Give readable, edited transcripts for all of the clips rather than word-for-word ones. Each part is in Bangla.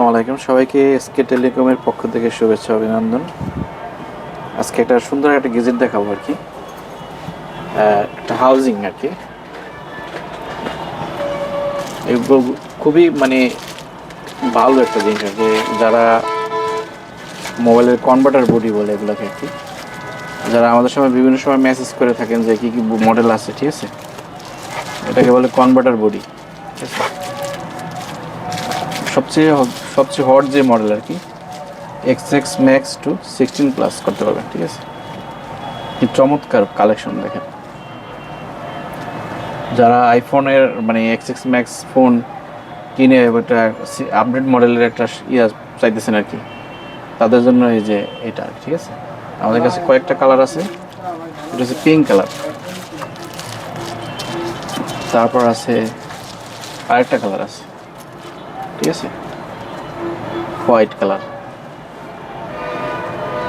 আসসালামু আলাইকুম সবাইকে এসকে টেলিকমের পক্ষ থেকে শুভেচ্ছা অভিনন্দন। আজকে একটা সুন্দর একটা গেজেট দেখাবো আর কি, একটা হাউজিং আর কি। এগুলো খুবই মানে ভালো একটা জিনিস আর কি, যারা মোবাইলের কনভার্টার বডি বলে এগুলোকে আর কি, যারা আমাদের সময় বিভিন্ন সময় মেসেজ করে থাকেন যে কী কী মডেল আছে, ঠিক আছে, এটাকে বলে কনভার্টার বডি, ঠিক আছে। সবচেয়ে সবচেয়ে হট যে মডেল আর কি, XX ম্যাক্স টু 16+ করতে পারবেন, ঠিক আছে। কি চমৎকার কালেকশন দেখেন। যারা আইফোনের মানে XX ম্যাক্স ফোন কিনে একটা আপডেট মডেলের একটা চাইতেছেন আর কি, তাদের জন্য এই যে এটা, ঠিক আছে। আমাদের কাছে কয়েকটা কালার আছে। এটা হচ্ছে পিঙ্ক কালার, তারপর আছে আরেকটা কালার আছে, ঠিক আছে, হোয়াইট কালার,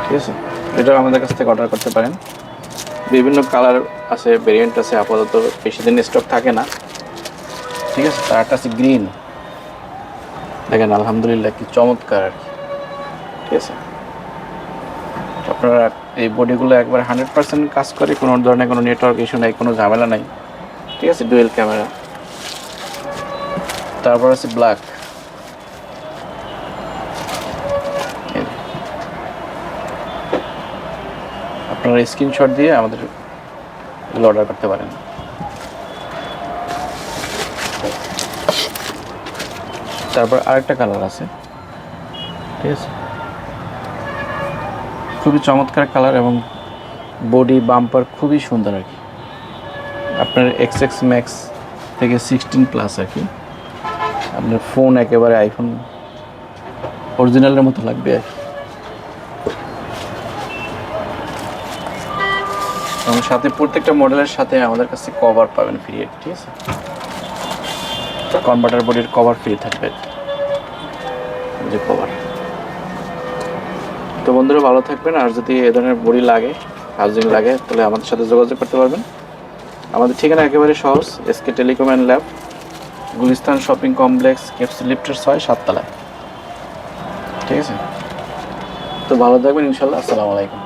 ঠিক আছে। এটাও আমাদের কাছ থেকে অর্ডার করতে পারেন। বিভিন্ন কালার আছে, ভেরিয়েন্ট আছে, আপাতত বেশি দিন স্টক থাকে না, ঠিক আছে। তার একটা আছে গ্রিন, দেখেন আলহামদুলিল্লাহ কি চমৎকার আর কি, ঠিক আছে। আপনারা এই বডিগুলো একবার 100% কাজ করে, কোনো ধরনের কোনো নেটওয়ার্ক ইস্যু নাই, কোনো ঝামেলা নাই, ঠিক আছে। Dual camera. তারপর আছে ব্ল্যাক, আপনারা স্ক্রিনশট দিয়ে আমাদের এগুলো অর্ডার করতে পারেন। তারপর আরেকটা কালার আছে, ঠিক আছে, খুবই চমৎকার কালার এবং বডি বাম্পার খুবই সুন্দর আর কি। আপনার XX ম্যাক্স থেকে 16+ আর কি, আপনার ফোন একেবারে আইফোন অরিজিনালের মতো লাগবে আর কি। এবং সাথে প্রত্যেকটা মডেলের সাথে আমাদের কাছে কভার পাবেন ফ্রি, ঠিক আছে। কনভার্টার বডির কভার ফ্রি থাকবে, যে কভার। তো বন্ধুরা ভালো থাকবেন, আর যদি এ ধরনের বডি লাগে, হাউজিং লাগে, তাহলে আমাদের সাথে যোগাযোগ করতে পারবেন। আমাদের ঠিকানা একেবারে সহজ, SK telecom and lab, Gulistan shopping complex, KFC লিফটের 6 7 তলায়, ঠিক আছে। তো ভালো থাকবেন ইনশাল্লাহ। আসসালামু আলাইকুম।